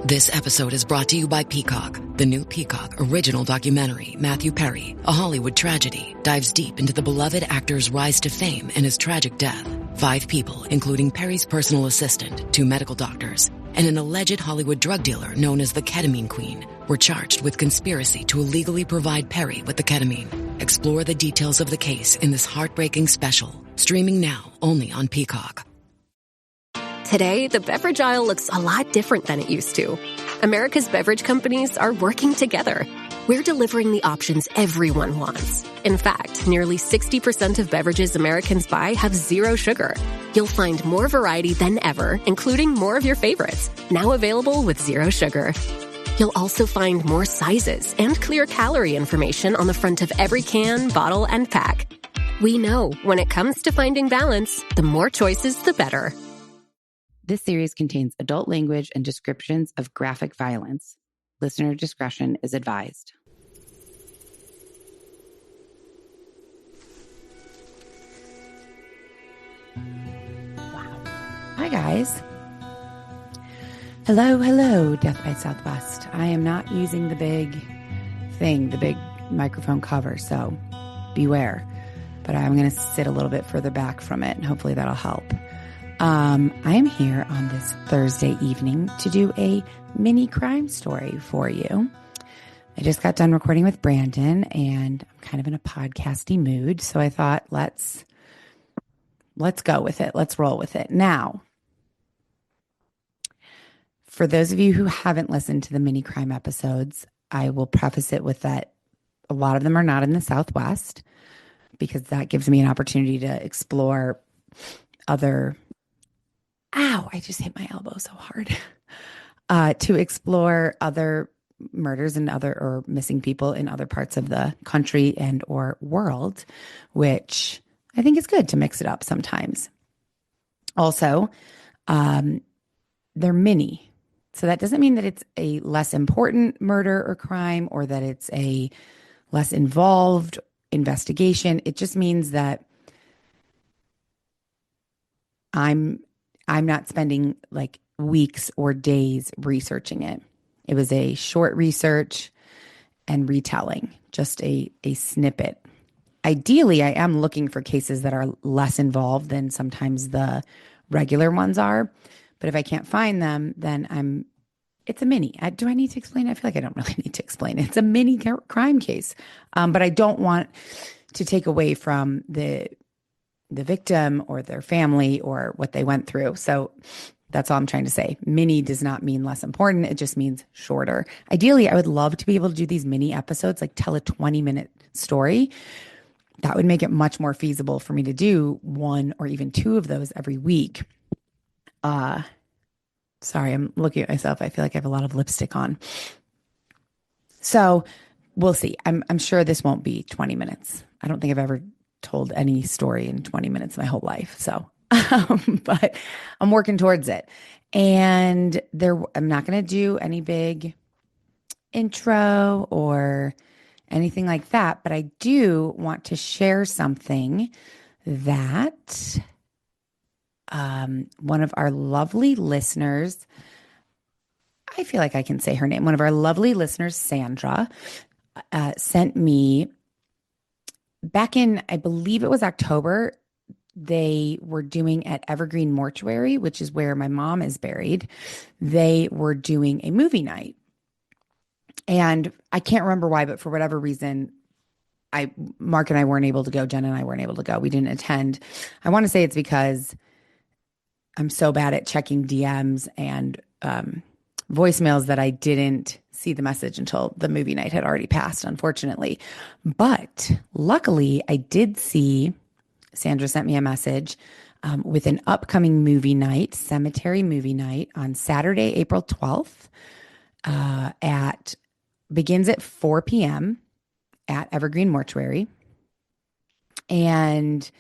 This episode is brought to you by Peacock. The new Peacock original documentary, Matthew Perry, A Hollywood Tragedy, dives deep into the beloved actor's rise to fame and his tragic death. 5 people, including Perry's personal assistant, 2 medical doctors, and an alleged Hollywood drug dealer known as the Ketamine Queen, were charged with conspiracy to illegally provide Perry with the ketamine. Explore the details of the case in this heartbreaking special, streaming now only on Peacock. Today, the beverage aisle looks a lot different than it used to. America's beverage companies are working together. We're delivering the options everyone wants. In fact, nearly 60% of beverages Americans buy have 0 sugar. You'll find more variety than ever, including more of your favorites, now available with 0 sugar. You'll also find more sizes and clear calorie information on the front of every can, bottle, and pack. We know when it comes to finding balance, the more choices, the better. This series contains adult language and descriptions of graphic violence. Listener discretion is advised. Wow. Hi, guys. Hello, Death by Southwest. I am not using the big thing, the big microphone cover, so beware. But I'm going to sit a little bit further back from it, and hopefully that'll help. I am here on this Thursday evening to do a mini crime story for you. I just got done recording with Brandon and I'm kind of in a podcasty mood. So I thought, let's go with it. Let's roll with it. Now, for those of you who haven't listened to the mini crime episodes, I will preface it with that a lot of them are not in the Southwest because that gives me an opportunity to explore other... Ow, I just hit my elbow so hard. To explore other murders and or missing people in other parts of the country and or world, which I think is good to mix it up sometimes. Also, they're mini. So that doesn't mean that it's a less important murder or crime or that it's a less involved investigation. It just means that I'm not spending like weeks or days researching it. It was a short research and retelling, just a snippet. Ideally, I am looking for cases that are less involved than sometimes the regular ones are. But if I can't find them, then it's a mini. Do I need to explain it? I feel like I don't really need to explain it. It's a mini crime case. But I don't want to take away from the victim or their family or what they went through. So that's all I'm trying to say. Mini does not mean less important. It just means shorter. Ideally, I would love to be able to do these mini episodes, like tell a 20-minute story. That would make it much more feasible for me to do 1 or even 2 of those every week. Sorry, I'm looking at myself. I feel like I have a lot of lipstick on. So we'll see. I'm sure this won't be 20 minutes. I don't think I've ever told any story in 20 minutes my whole life. So, but I'm working towards it. And I'm not going to do any big intro or anything like that, but I do want to share something that one of our lovely listeners, I feel like I can say her name, one of our lovely listeners, Sandra, sent me back in, I believe it was October. They were doing at Evergreen Mortuary, which is where my mom is buried. They were doing a movie night. And I can't remember why, but for whatever reason, Mark and I weren't able to go. Jen and I weren't able to go. We didn't attend. I want to say it's because I'm so bad at checking DMs and voicemails that I didn't see the message until the movie night had already passed, unfortunately. But luckily, I did see, Sandra sent me a message with an upcoming movie night, cemetery movie night on Saturday, April 12th, begins at 4 p.m. at Evergreen Mortuary. And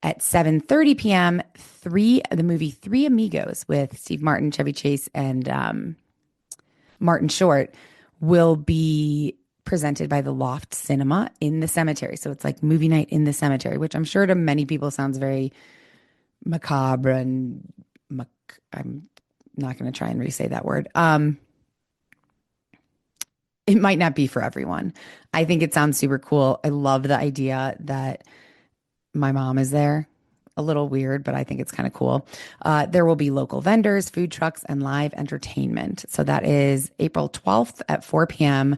at 7:30 p.m., the movie Three Amigos with Steve Martin, Chevy Chase, and Martin Short will be presented by the Loft Cinema in the cemetery. So it's like movie night in the cemetery, which I'm sure to many people sounds very macabre and I'm not going to try and re-say that word. it might not be for everyone. I think it sounds super cool. I love the idea that my mom is there. A little weird, but I think it's kind of cool. There will be local vendors, food trucks, and live entertainment. So that is April 12th at 4 p.m.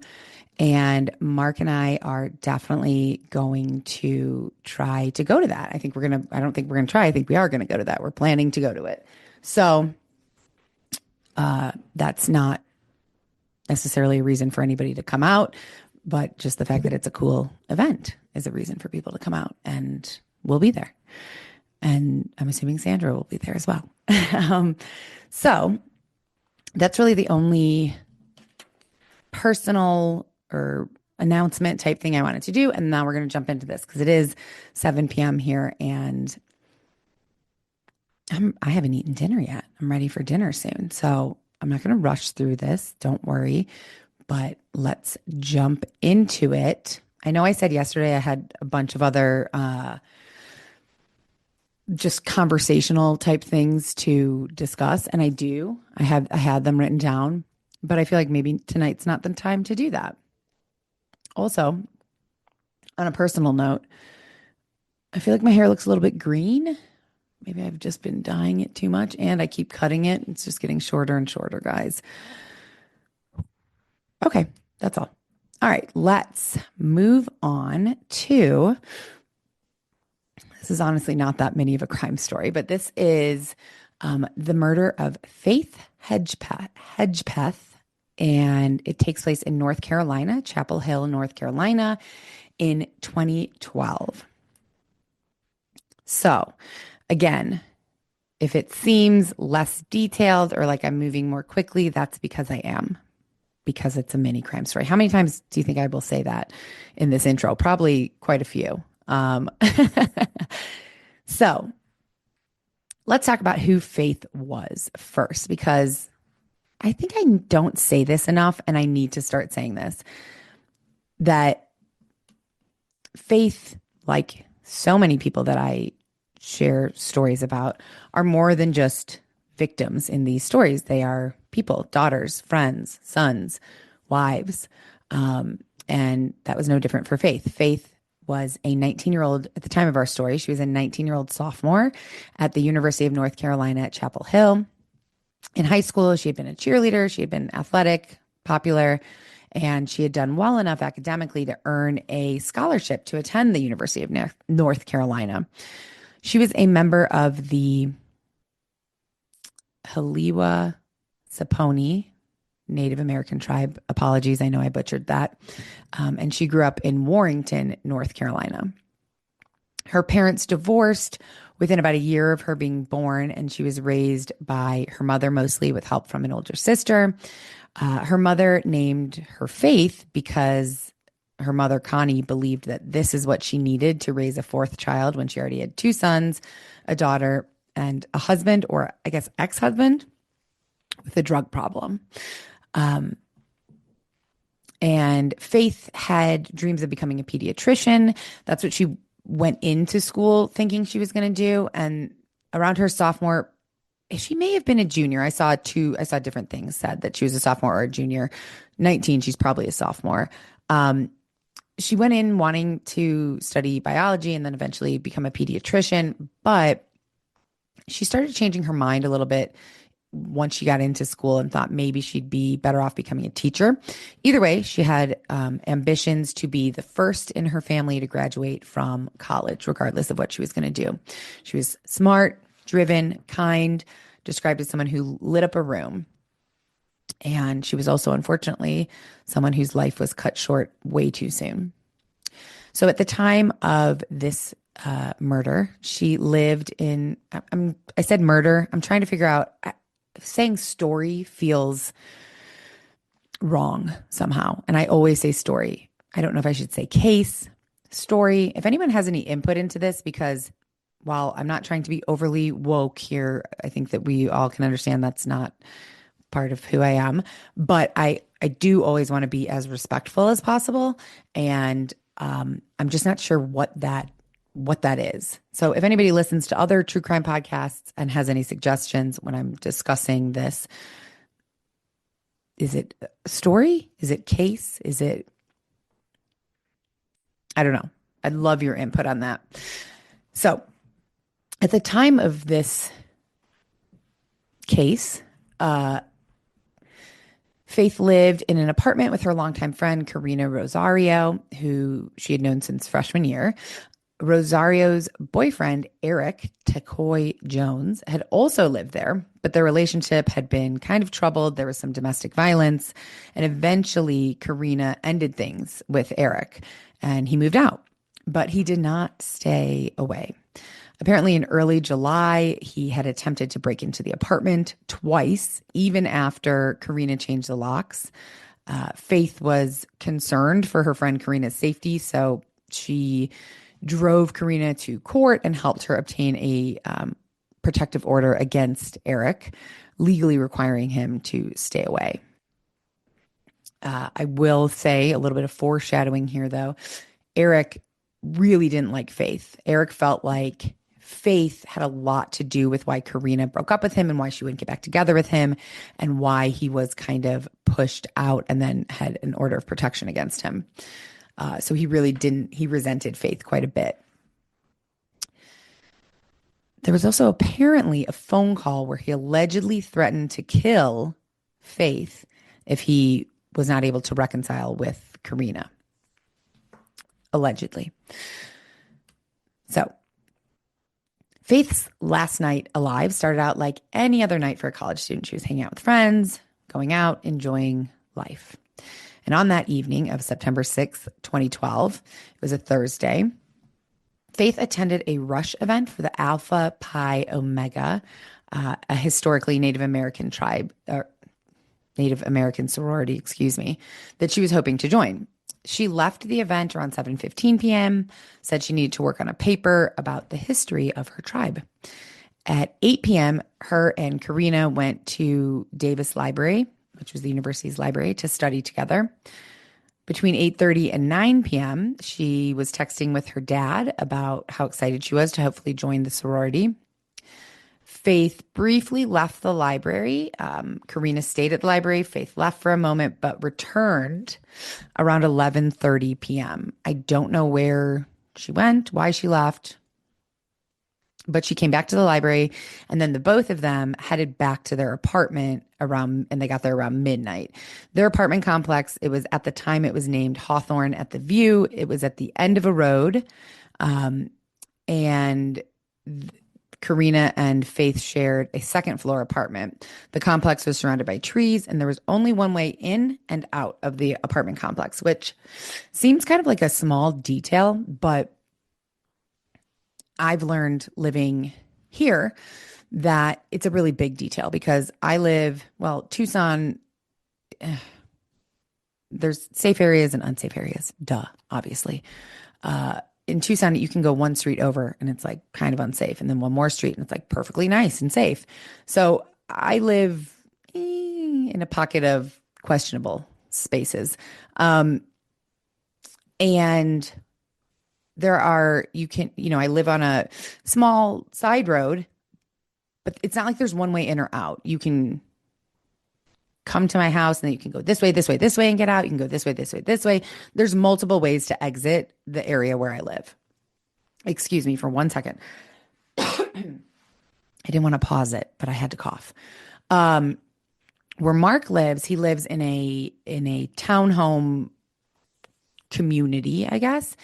And Mark and I are definitely going to try to go to that. I think I don't think we're going to try. I think we are going to go to that. We're planning to go to it. So that's not necessarily a reason for anybody to come out, but just the fact that it's a cool event is a reason for people to come out, and we'll be there. And I'm assuming Sandra will be there as well. So that's really the only personal or announcement type thing I wanted to do. And now we're going to jump into this because it is 7 p.m. here and I haven't eaten dinner yet. I'm ready for dinner soon. So I'm not going to rush through this. Don't worry. But let's jump into it. I know I said yesterday I had a bunch of other just conversational type things to discuss. And I do. I had them written down, but I feel like maybe tonight's not the time to do that. Also, on a personal note, I feel like my hair looks a little bit green. Maybe I've just been dyeing it too much and I keep cutting it. It's just getting shorter and shorter, guys. Okay, that's all. All right, let's move on to, this is honestly not that many of a crime story, but this is the murder of Faith Hedgepeth, and it takes place in North Carolina, Chapel Hill, North Carolina, in 2012. So, again, if it seems less detailed or like I'm moving more quickly, that's because I am. Because it's a mini crime story. How many times do you think I will say that in this intro? Probably quite a few. So let's talk about who Faith was first, because I think I don't say this enough and I need to start saying this, that Faith, like so many people that I share stories about, are more than just victims in these stories. They are people, daughters, friends, sons, wives. And that was no different for Faith. Faith was a 19-year-old at the time of our story. She was a 19-year-old sophomore at the University of North Carolina at Chapel Hill. In high school, she had been a cheerleader. She had been athletic, popular, and she had done well enough academically to earn a scholarship to attend the University of North Carolina. She was a member of the Haliwa Saponi Native American tribe. Apologies, I know I butchered that. And she grew up in Warrenton, North Carolina. Her parents divorced within about a year of her being born, and she was raised by her mother, mostly with help from an older sister. Her mother named her Faith because her mother, Connie, believed that this is what she needed to raise a fourth child when she already had two sons, a daughter, and a husband, or I guess ex-husband, with a drug problem. And Faith had dreams of becoming a pediatrician. That's what she went into school thinking she was going to do. And around her sophomore, she may have been a junior. I saw different things said that she was a sophomore or a junior. 19, she's probably a sophomore. She went in wanting to study biology and then eventually become a pediatrician, but she started changing her mind a little bit once she got into school and thought maybe she'd be better off becoming a teacher. Either way, she had ambitions to be the first in her family to graduate from college, regardless of what she was going to do. She was smart, driven, kind, described as someone who lit up a room. And she was also, unfortunately, someone whose life was cut short way too soon. So at the time of this murder, she lived in, I said murder. I'm trying to figure out, saying story feels wrong somehow. And I always say story. I don't know if I should say case, story. If anyone has any input into this, because while I'm not trying to be overly woke here, I think that we all can understand that's not part of who I am. But I do always want to be as respectful as possible. And I'm just not sure what that is. So if anybody listens to other true crime podcasts and has any suggestions when I'm discussing this, it a story? Is it case? I don't know. I'd love your input on that. So at the time of this case, Faith lived in an apartment with her longtime friend, Karina Rosario, who she had known since freshman year. Rosario's boyfriend, Eric Tacoy Jones, had also lived there, but their relationship had been kind of troubled. There was some domestic violence, and eventually Karina ended things with Eric, and he moved out. But he did not stay away. Apparently, in early July, he had attempted to break into the apartment twice, even after Karina changed the locks. Faith was concerned for her friend Karina's safety, so she drove Karina to court and helped her obtain a protective order against Eric, legally requiring him to stay away. I will say a little bit of foreshadowing here, though. Eric really didn't like Faith. Eric felt like Faith had a lot to do with why Karina broke up with him and why she wouldn't get back together with him and why he was kind of pushed out and then had an order of protection against him. So he resented Faith quite a bit. There was also apparently a phone call where he allegedly threatened to kill Faith if he was not able to reconcile with Karina. Allegedly. So Faith's last night alive started out like any other night for a college student. She was hanging out with friends, going out, enjoying life. And on that evening of September 6th, 2012, it was a Thursday, Faith attended a rush event for the Alpha Pi Omega, a historically Native American sorority, that she was hoping to join. She left the event around 7:15 p.m., said she needed to work on a paper about the history of her tribe. At 8 p.m., her and Karina went to Davis Library, which was the university's library, to study together. Between 8:30 and 9 p.m., she was texting with her dad about how excited she was to hopefully join the sorority. Faith briefly left the library. Karina stayed at the library. Faith left for a moment, but returned around 11:30 p.m. I don't know where she went, why she left, but she came back to the library, and then the both of them headed back to their apartment and they got there around midnight. Their apartment complex, it was at the time it was named Hawthorne at the View. It was at the end of a road, and Karina and Faith shared a second floor apartment. The complex was surrounded by trees, and there was only one way in and out of the apartment complex, which seems kind of like a small detail, but I've learned living here that it's a really big detail because Tucson, there's safe areas and unsafe areas. Duh, obviously. In Tucson, you can go one street over and it's like kind of unsafe, and then one more street and it's like perfectly nice and safe. So I live in a pocket of questionable spaces. And I live on a small side road, but it's not like there's one way in or out. You can come to my house and then you can go this way, and get out. You can go this way. There's multiple ways to exit the area where I live. Excuse me for 1 second. I didn't want to pause it, but I had to cough. Where Mark lives, he lives in a townhome community, I guess.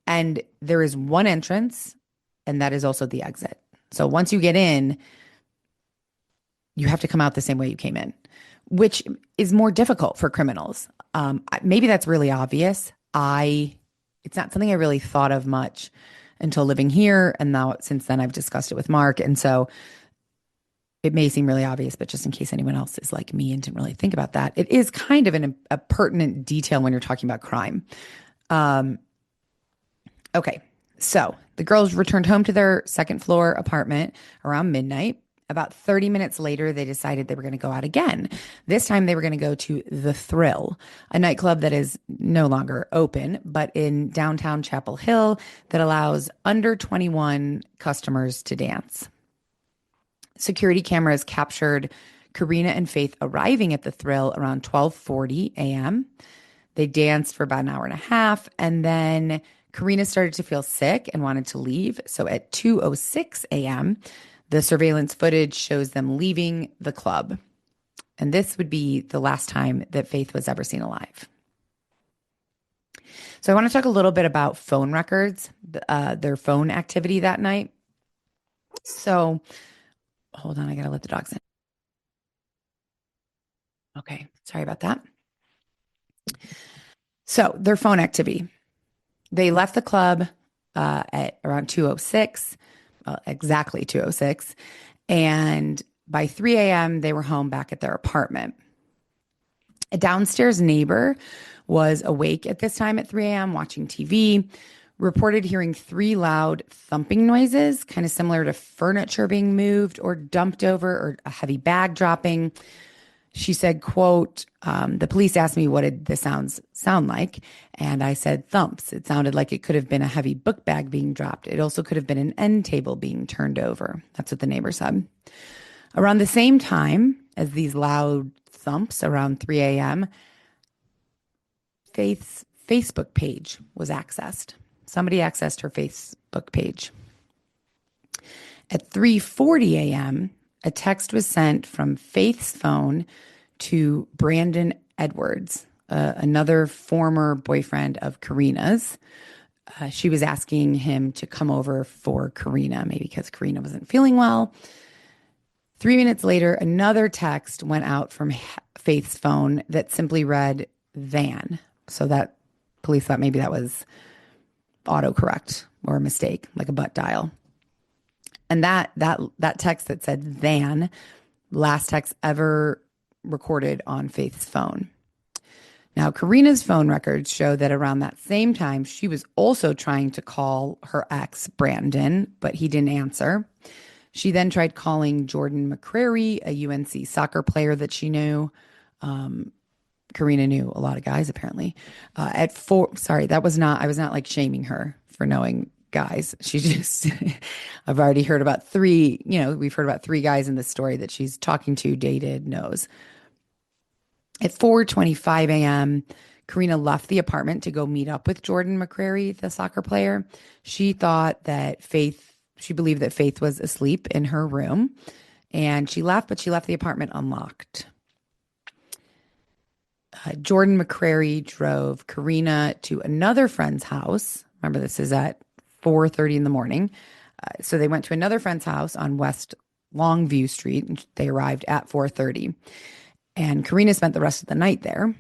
And there is one entrance, and that is also the exit. So once you get in, you have to come out the same way you came in, which is more difficult for criminals. Maybe that's really obvious. It's not something I really thought of much until living here. And now since then I've discussed it with Mark. And so it may seem really obvious, but just in case anyone else is like me and didn't really think about that, it is kind of a pertinent detail when you're talking about crime. Okay. So the girls returned home to their second floor apartment around midnight. About 30 minutes later, they decided they were going to go out again. This time they were going to go to The Thrill, a nightclub that is no longer open, but in downtown Chapel Hill that allows under 21 customers to dance. Security cameras captured Karina and Faith arriving at the Thrill around 12:40 a.m. They danced for about an hour and a half, and then Karina started to feel sick and wanted to leave. So at 2:06 a.m., the surveillance footage shows them leaving the club. And this would be the last time that Faith was ever seen alive. So I want to talk a little bit about phone records, their phone activity that night. So hold on, I got to let the dogs in. Okay, sorry about that. So their phone activity. They left the club at around 2:06, exactly 2:06. And by 3 a.m., they were home back at their apartment. A downstairs neighbor was awake at this time at 3 a.m. watching TV, reported hearing 3 loud thumping noises, kind of similar to furniture being moved or dumped over or a heavy bag dropping. She said, quote, the police asked me what did the sounds sound like, and I said thumps. It sounded like it could have been a heavy book bag being dropped. It also could have been an end table being turned over. That's what the neighbor said. Around the same time as these loud thumps, around 3 a.m., Faith's Facebook page was accessed. Somebody accessed her Facebook page. At 3:40 a.m., a text was sent from Faith's phone to Brandon Edwards, another former boyfriend of Karina's. She was asking him to come over for Karina, maybe because Karina wasn't feeling well. 3 minutes later, another text went out from Faith's phone that simply read van. So that police thought maybe that was autocorrect or a mistake, like a butt dial. And that text that said van, last text ever recorded on Faith's phone. Now, Karina's phone records show that around that same time, she was also trying to call her ex, Brandon, but he didn't answer. She then tried calling Jordan McCrary, a UNC soccer player that she knew. Karina knew a lot of guys, apparently. I was not like shaming her for knowing guys. She just, I've already heard about 3, we've heard about 3 guys in this story that she's talking to, dated, knows. At 4:25 a.m., Karina left the apartment to go meet up with Jordan McCrary, the soccer player. She believed that Faith was asleep in her room, and she left, but she left the apartment unlocked. Jordan McCrary drove Karina to another friend's house. Remember, this is at 4:30 in the morning. So they went to another friend's house on West Longview Street, and they arrived at 4:30. And Karina spent the rest of the night there.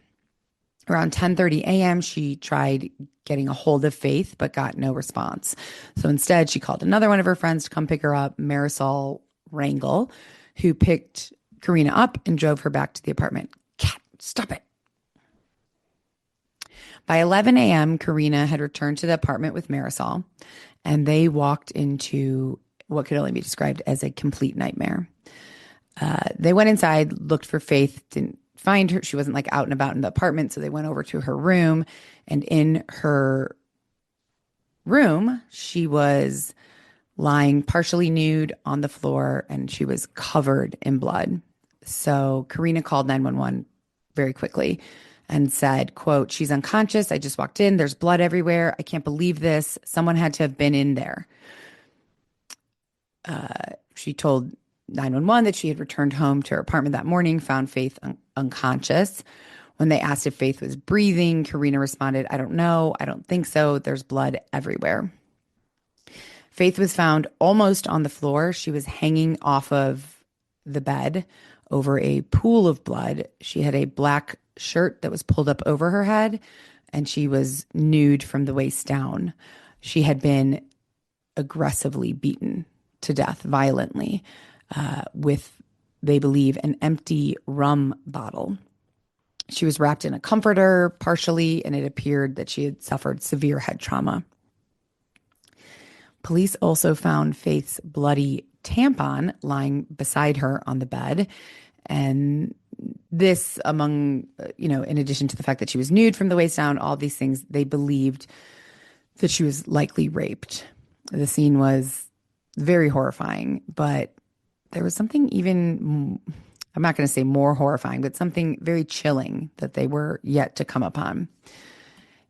Around 10:30 a.m., she tried getting a hold of Faith, but got no response. So instead, she called another one of her friends to come pick her up, Marisol Rangel, who picked Karina up and drove her back to the apartment. Cat, stop it. By 11 a.m., Karina had returned to the apartment with Marisol, and they walked into what could only be described as a complete nightmare. They went inside, looked for Faith, didn't find her. She wasn't like out and about in the apartment, so they went over to her room, and in her room, she was lying partially nude on the floor, and she was covered in blood. So Karina called 911 very quickly and said, quote, she's unconscious. I just walked in. There's blood everywhere. I can't believe this. Someone had to have been in there. She told 911 that she had returned home to her apartment that morning, found Faith unconscious. When they asked if Faith was breathing, Karina responded, I don't know. I don't think so. There's blood everywhere. Faith was found almost on the floor. She was hanging off of the bed over a pool of blood. She had a black shirt that was pulled up over her head, and she was nude from the waist down. She had been aggressively beaten to death violently with, they believe, an empty rum bottle. She was wrapped in a comforter partially, and it appeared that she had suffered severe head trauma. Police also found Faith's bloody tampon lying beside her on the bed. And this, among, in addition to the fact that she was nude from the waist down, all these things, they believed that she was likely raped. The scene was very horrifying, but there was something even I'm not going to say more horrifying, but something very chilling that they were yet to come upon.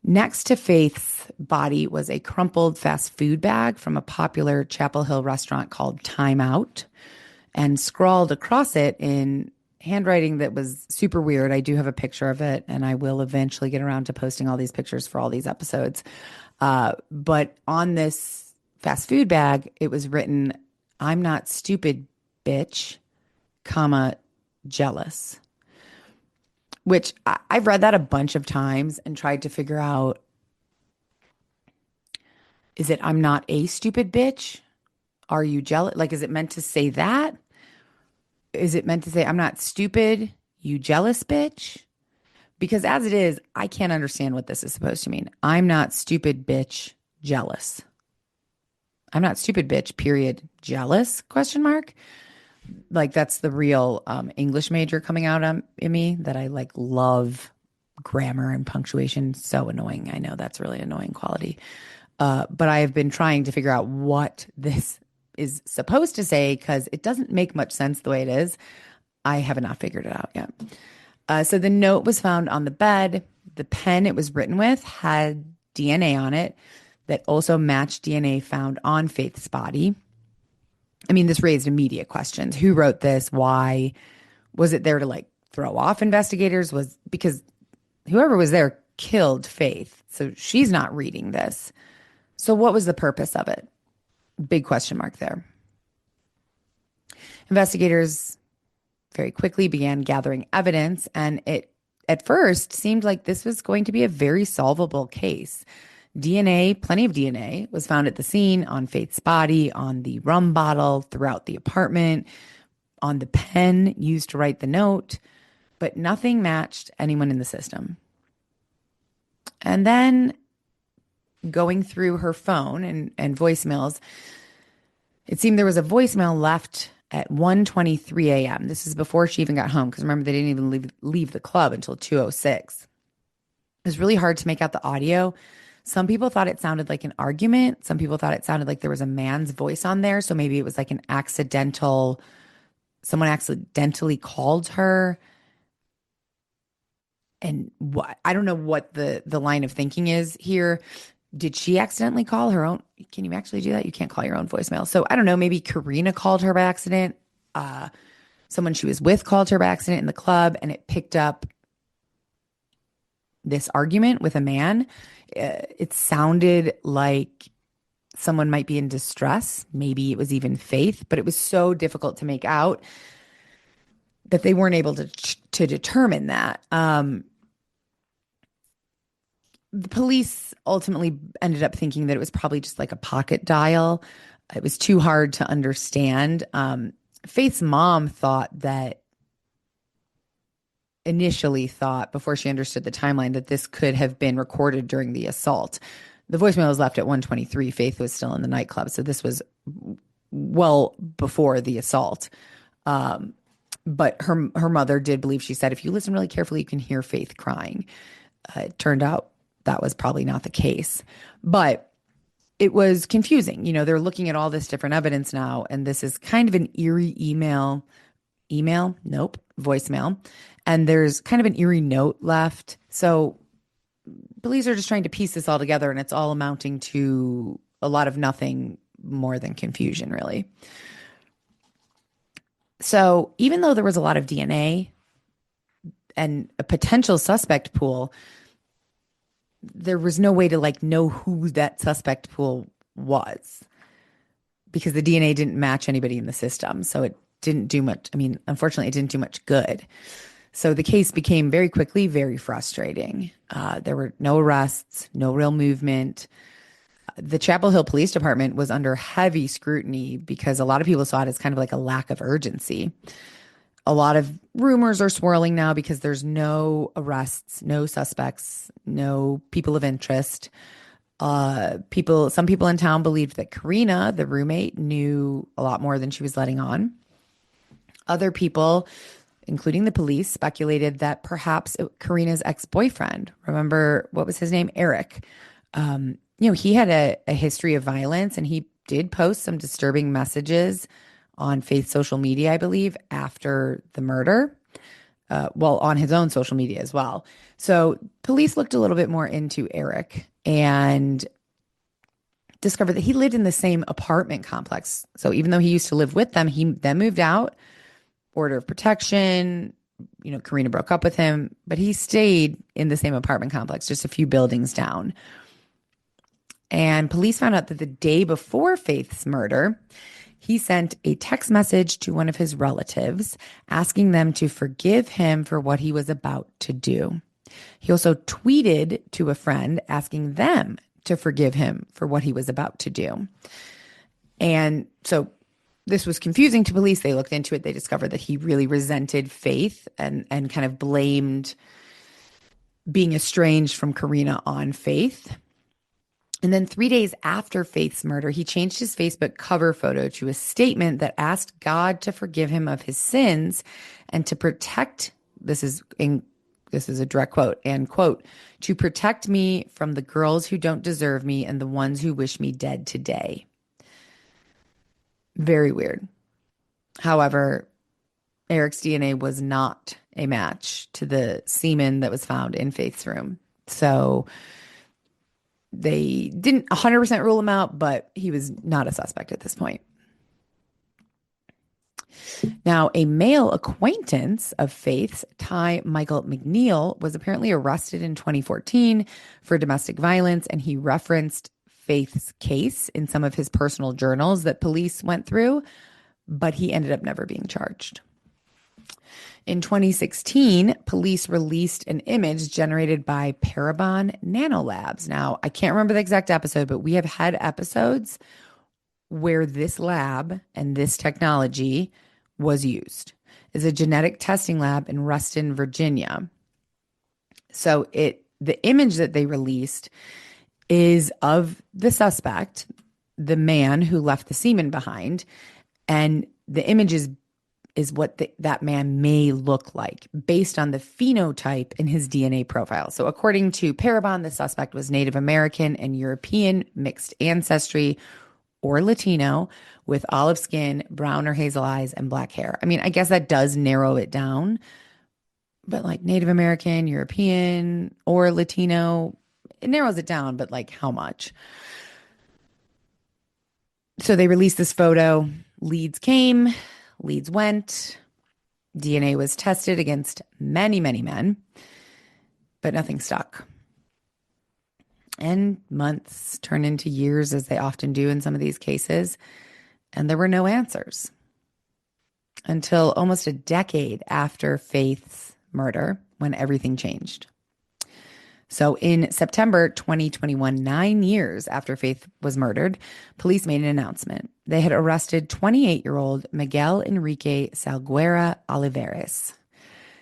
Next to Faith's body was a crumpled fast food bag from a popular Chapel Hill restaurant called Time Out, and scrawled across it in handwriting that was super weird. I do have a picture of it, and I will eventually get around to posting all these pictures for all these episodes. But on this fast food bag, it was written, "I'm not stupid, bitch, comma, jealous." Which I've read that a bunch of times and tried to figure out, is it "I'm not a stupid bitch"? Are you jealous? Like, is it meant to say that? Is it meant to say "I'm not stupid, you jealous bitch"? Because as it is, I can't understand what this is supposed to mean. I'm not stupid, bitch, jealous. I'm not stupid, bitch, period, jealous, question mark. Like, that's the real English major coming out in me, that I like love grammar and punctuation. So annoying. I know that's a really annoying quality. But I have been trying to figure out what this is supposed to say, because it doesn't make much sense the way it is. I have not figured it out yet. So the note was found on the bed. The pen it was written with had DNA on it that also matched DNA found on Faith's body. I mean, this raised immediate questions. Who wrote this? Why? Was it there to like throw off investigators? Because whoever was there killed Faith. So she's not reading this. So what was the purpose of it? Big question mark there. Investigators very quickly began gathering evidence, and it at first seemed like this was going to be a very solvable case. DNA, plenty of DNA, was found at the scene, on Faith's body, on the rum bottle, throughout the apartment, on the pen used to write the note, but nothing matched anyone in the system. And then going through her phone and voicemails, it seemed there was a voicemail left at 1:23 a.m. This is before she even got home, because remember, they didn't even leave the club until 2:06. It was really hard to make out the audio. Some people thought it sounded like an argument. Some people thought it sounded like there was a man's voice on there. So maybe it was like someone accidentally called her. And I don't know what the line of thinking is here. Did she accidentally call her own? Can you actually do that? You can't call your own voicemail. So I don't know. Maybe Karina called her by accident. Someone she was with called her by accident in the club, and it picked up this argument with a man. It sounded like someone might be in distress. Maybe it was even Faith, but it was so difficult to make out that they weren't able to determine that. The police ultimately ended up thinking that it was probably just like a pocket dial. It was too hard to understand. Faith's mom initially thought, before she understood the timeline, that this could have been recorded during the assault. The voicemail was left at 1:23. Faith was still in the nightclub, so this was well before the assault. But her mother did believe, she said, if you listen really carefully, you can hear Faith crying. It turned out that was probably not the case. But it was confusing. You know, they're looking at all this different evidence now, and this is kind of an eerie voicemail. And there's kind of an eerie note left. So police are just trying to piece this all together, and it's all amounting to a lot of nothing more than confusion, really. So even though there was a lot of DNA and a potential suspect pool, there was no way to like know who that suspect pool was, because the DNA didn't match anybody in the system. So it didn't do much. I mean, unfortunately, it didn't do much good. So the case became very quickly very frustrating. There were no arrests, no real movement. The Chapel Hill Police Department was under heavy scrutiny because a lot of people saw it as kind of like a lack of urgency. A lot of rumors are swirling now because there's no arrests, no suspects, no people of interest. Some people in town believed that Karina, the roommate, knew a lot more than she was letting on. Other people, including the police, speculated that perhaps Karina's ex-boyfriend, remember, what was his name? Eric. He had a history of violence, and he did post some disturbing messages on Faith's social media, I believe, after the murder. On his own social media as well. So police looked a little bit more into Eric and discovered that he lived in the same apartment complex. So even though he used to live with them, he then moved out, order of protection. Karina broke up with him, but he stayed in the same apartment complex, just a few buildings down. And police found out that the day before Faith's murder, he sent a text message to one of his relatives asking them to forgive him for what he was about to do. He also tweeted to a friend asking them to forgive him for what he was about to do. And so this was confusing to police. They looked into it. They discovered that he really resented Faith and kind of blamed being estranged from Karina on Faith. And then 3 days after Faith's murder, he changed his Facebook cover photo to a statement that asked God to forgive him of his sins and to protect, this is a direct quote, and quote, to protect me from the girls who don't deserve me and the ones who wish me dead today. Very weird. However, Eric's DNA was not a match to the semen that was found in Faith's room. So they didn't 100% rule him out, but he was not a suspect at this point. Now, a male acquaintance of Faith's, Ty Michael McNeil, was apparently arrested in 2014 for domestic violence, and he referenced Faith's case in some of his personal journals that police went through, but he ended up never being charged. In 2016, police released an image generated by Parabon Nanolabs. Now, I can't remember the exact episode, but we have had episodes where this lab and this technology was used. It's a genetic testing lab in Ruston, Virginia. So the image that they released is of the suspect, the man who left the semen behind, and the image is what that man may look like based on the phenotype in his DNA profile. So according to Parabon, the suspect was Native American and European mixed ancestry or Latino with olive skin, brown or hazel eyes, and black hair. I mean, I guess that does narrow it down, but like Native American, European, or Latino, it narrows it down, but like how much? So they released this photo. Leads came. Leads went. DNA was tested against many, many men, but nothing stuck. And months turned into years, as they often do in some of these cases, and there were no answers until almost a decade after Faith's murder, when everything changed. So in September 2021, 9 years after Faith was murdered, police made an announcement. They had arrested 28-year-old Miguel Enrique Salguera Olivares.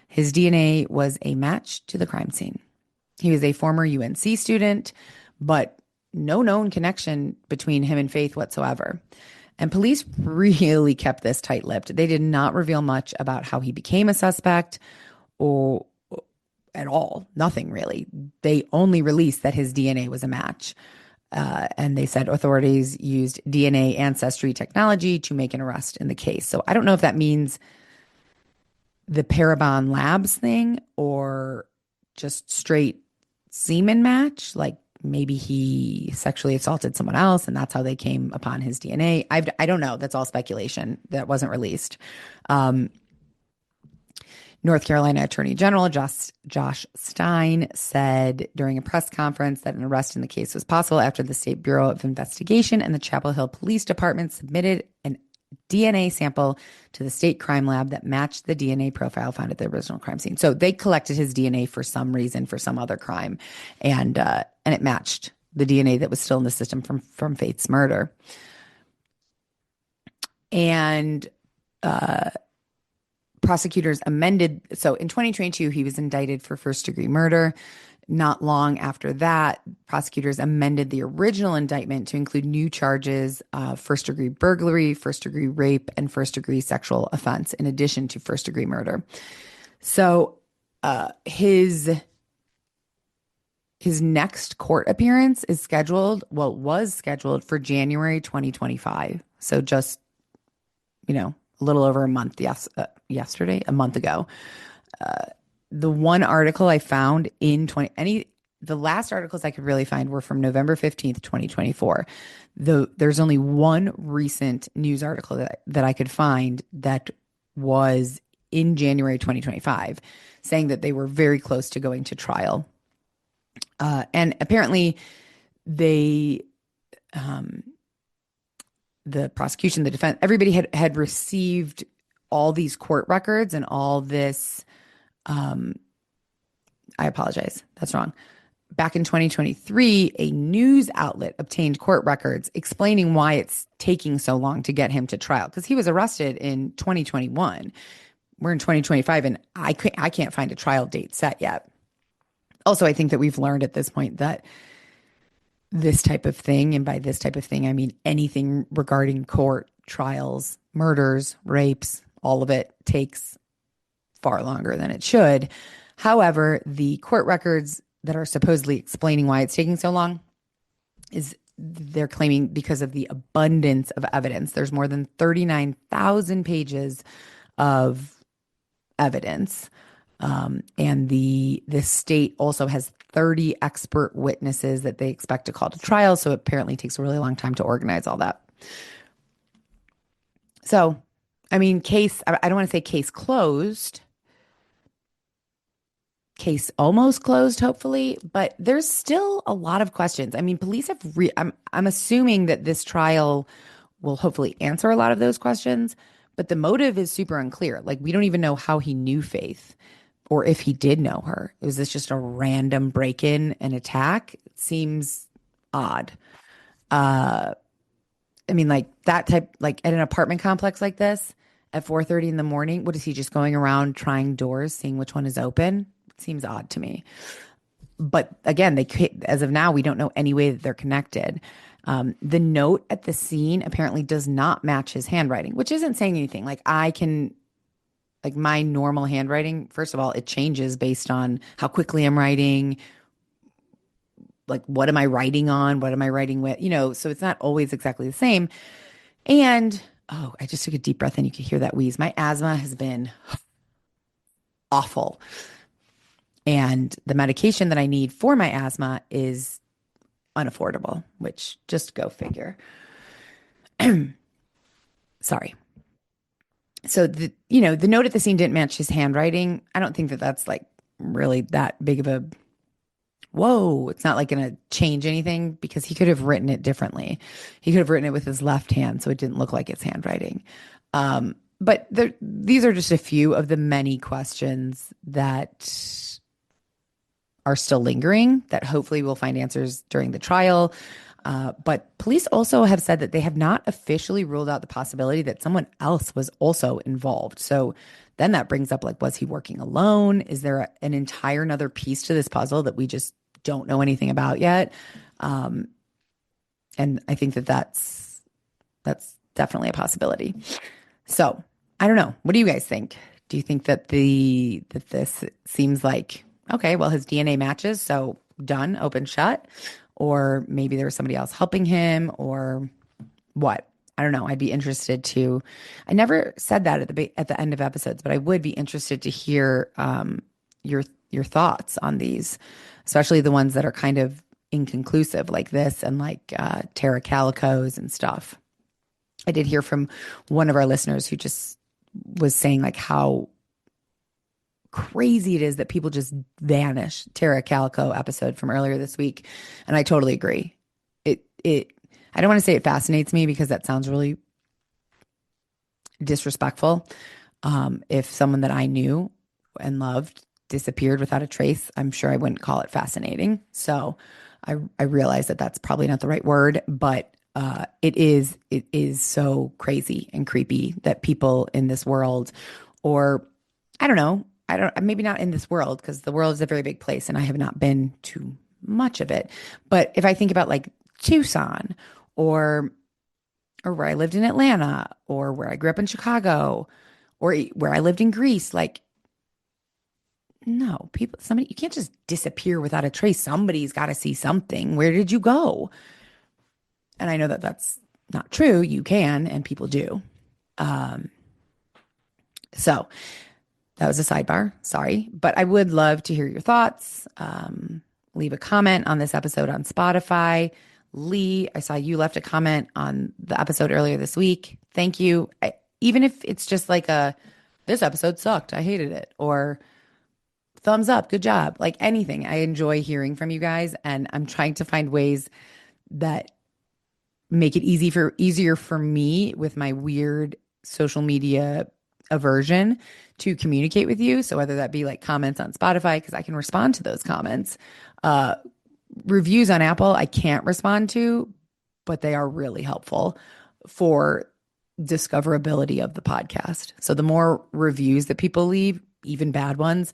His DNA was a match to the crime scene. He was a former UNC student, but no known connection between him and Faith whatsoever. And police really kept this tight-lipped. They did not reveal much about how he became a suspect or at all. Nothing really. They only released that his DNA was a match. And they said authorities used DNA ancestry technology to make an arrest in the case. So I don't know if that means the Parabon Labs thing or just straight semen match. Like maybe he sexually assaulted someone else and that's how they came upon his DNA. I don't know. That's all speculation that wasn't released. North Carolina Attorney General Josh Stein said during a press conference that an arrest in the case was possible after the State Bureau of Investigation and the Chapel Hill Police Department submitted an DNA sample to the state crime lab that matched the DNA profile found at the original crime scene. So they collected his DNA for some reason, for some other crime, and it matched the DNA that was still in the system from Faith's murder. And prosecutors amended. So in 2022, he was indicted for first-degree murder. Not long after that, prosecutors amended the original indictment to include new charges of first-degree burglary, first-degree rape, and first-degree sexual offense, in addition to first-degree murder. So his next court appearance was scheduled for January 2025. So just a little over a month, a month ago. The one article I found the last articles I could really find were from November 15th, 2024. There's only one recent news article that I could find that was in January 2025 saying that they were very close to going to trial. And apparently the prosecution, the defense, everybody had received all these court records and all this. I apologize. That's wrong. Back in 2023, a news outlet obtained court records explaining why it's taking so long to get him to trial, because he was arrested in 2021. We're in 2025, and I can't find a trial date set yet. Also, I think that we've learned at this point that this type of thing, and by this type of thing, I mean anything regarding court trials, murders, rapes, all of it takes far longer than it should. However, the court records that are supposedly explaining why it's taking so long they're claiming because of the abundance of evidence. There's more than 39,000 pages of evidence. And the state also has 30 expert witnesses that they expect to call to trial. So it apparently takes a really long time to organize all that. So, I mean, I don't want to say case closed. Case almost closed, hopefully, but there's still a lot of questions. I mean, police have I'm assuming that this trial will hopefully answer a lot of those questions, but the motive is super unclear. Like, we don't even know how he knew Faith or if he did know her. Was this just a random break-in and attack? It seems odd. I mean, like that type, like at an apartment complex like this at 4:30 in the morning, what is he just going around trying doors, seeing which one is open? Seems odd to me. But again, as of now, we don't know any way that they're connected. The note at the scene apparently does not match his handwriting, which isn't saying anything. Like my normal handwriting, first of all, it changes based on how quickly I'm writing. Like, what am I writing on? What am I writing with? So it's not always exactly the same. And, I just took a deep breath and you could hear that wheeze. My asthma has been awful. And the medication that I need for my asthma is unaffordable, which just go figure. Sorry. So the note at the scene didn't match his handwriting. I don't think that that's like really that big of a whoa. It's not like going to change anything because he could have written it differently. He could have written it with his left hand, so it didn't look like it's handwriting. But these are just a few of the many questions that are still lingering that hopefully we'll find answers during the trial. But police also have said that they have not officially ruled out the possibility that someone else was also involved. So then that brings up, like, was he working alone? Is there an entire another piece to this puzzle that we just don't know anything about yet? And I think that that's definitely a possibility. So I don't know. What do you guys think? Do you think that this seems like, okay, well, his DNA matches, so done, open, shut, or maybe there was somebody else helping him, or what? I don't know. I'd be interested to. I never said that at the end of episodes, but I would be interested to hear your thoughts on these, especially the ones that are kind of inconclusive, like this, and like Tara Calico's and stuff. I did hear from one of our listeners who just was saying like how crazy it is that people just vanish. Tara Calico episode from earlier this week. And I totally agree. I don't want to say it fascinates me because that sounds really disrespectful. If someone that I knew and loved disappeared without a trace, I'm sure I wouldn't call it fascinating. So I realize that that's probably not the right word, but it is so crazy and creepy that people in this world, or maybe not in this world, because the world is a very big place and I have not been to much of it. But if I think about like Tucson or where I lived in Atlanta, or where I grew up in Chicago, or where I lived in Greece, like, no, you can't just disappear without a trace. Somebody's got to see something. Where did you go? And I know that that's not true. You can, and people do. So that was a sidebar. Sorry. But I would love to hear your thoughts. Leave a comment on this episode on Spotify. Lee, I saw you left a comment on the episode earlier this week. Thank you. Even if it's just like this episode sucked, I hated it, or thumbs up, good job, like anything. I enjoy hearing from you guys, and I'm trying to find ways that make it easier for me with my weird social media aversion to communicate with you. So whether that be like comments on Spotify, because I can respond to those comments, reviews on Apple, I can't respond to, but they are really helpful for discoverability of the podcast. So the more reviews that people leave, even bad ones,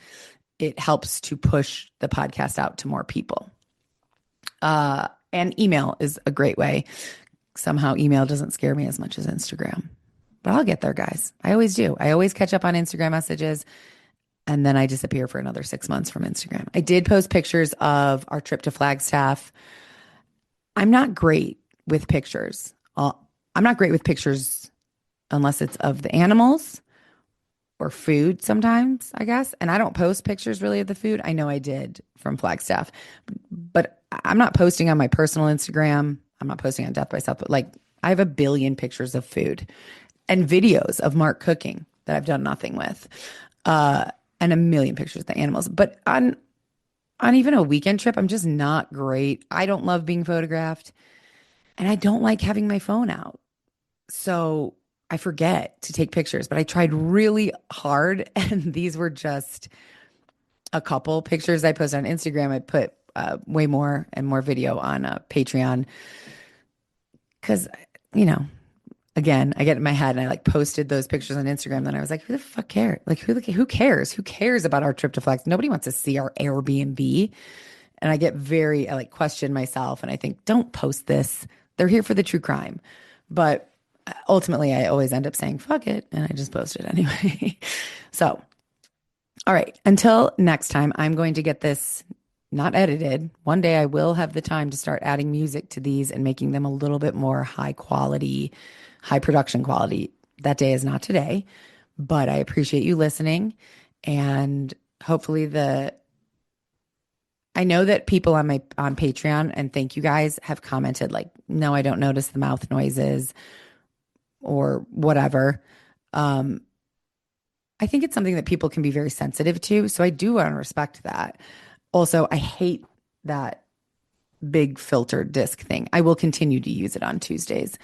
it helps to push the podcast out to more people. And email is a great way. Somehow email doesn't scare me as much as Instagram, but I'll get there, guys. I always do. I always catch up on Instagram messages, and then I disappear for another 6 months from Instagram. I did post pictures of our trip to Flagstaff. I'm not great with pictures. I'm not great with pictures unless it's of the animals or food sometimes, I guess. And I don't post pictures really of the food. I know I did from Flagstaff, but I'm not posting on my personal Instagram. I'm not posting on Death by South, but like I have a billion pictures of food and videos of Mark cooking that I've done nothing with. And a million pictures of the animals. But on even a weekend trip, I'm just not great. I don't love being photographed, and I don't like having my phone out. So I forget to take pictures, but I tried really hard, and these were just a couple pictures I posted on Instagram. I put way more and more video on Patreon because, again, I get in my head and I like posted those pictures on Instagram. Then I was like, who the fuck cares? Like, who cares? Who cares about our trip to Flex? Nobody wants to see our Airbnb. And I I question myself, and I think, don't post this. They're here for the true crime. But ultimately, I always end up saying, fuck it. And I just post it anyway. So, all right. Until next time, I'm going to get this not edited. One day I will have the time to start adding music to these and making them a little bit more high quality, high production quality. That day is not today, but I appreciate you listening. And hopefully I know that people on Patreon, and thank you guys, have commented like, no, I don't notice the mouth noises or whatever. I think it's something that people can be very sensitive to. So I do want to respect that. Also, I hate that big filter disc thing. I will continue to use it on Tuesdays.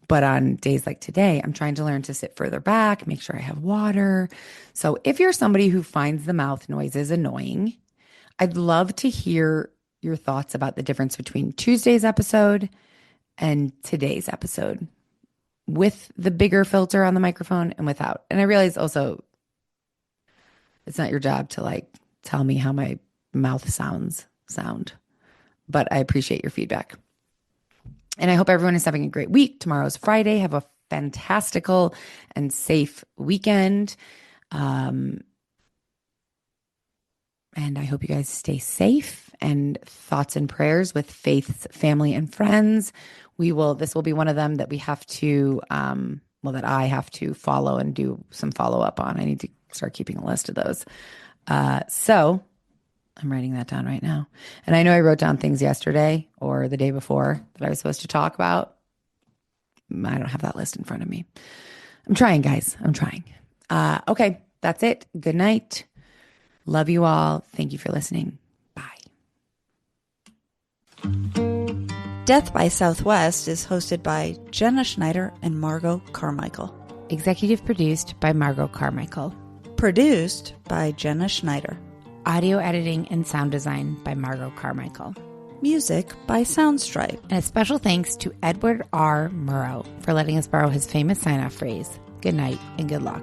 But on days like today, I'm trying to learn to sit further back, make sure I have water. So if you're somebody who finds the mouth noises annoying, I'd love to hear your thoughts about the difference between Tuesday's episode and today's episode, with the bigger filter on the microphone and without. And I realize also it's not your job to like tell me how my mouth sound, but I appreciate your feedback. And I hope everyone is having a great week. Tomorrow's Friday. Have a fantastical and safe weekend. And I hope you guys stay safe, and thoughts and prayers with Faith's family and friends. This will be one of them that we have to, that I have to follow and do some follow up on. I need to start keeping a list of those. So I'm writing that down right now. And I know I wrote down things yesterday or the day before that I was supposed to talk about. I don't have that list in front of me. I'm trying, guys. I'm trying. Okay, that's it. Good night. Love you all. Thank you for listening. Bye. Death by Southwest is hosted by Jenna Schneider and Margot Carmichael. Executive produced by Margot Carmichael. Produced by Jenna Schneider. Audio editing and sound design by Margot Carmichael. Music by Soundstripe. And a special thanks to Edward R. Murrow for letting us borrow his famous sign-off phrase, good night and good luck.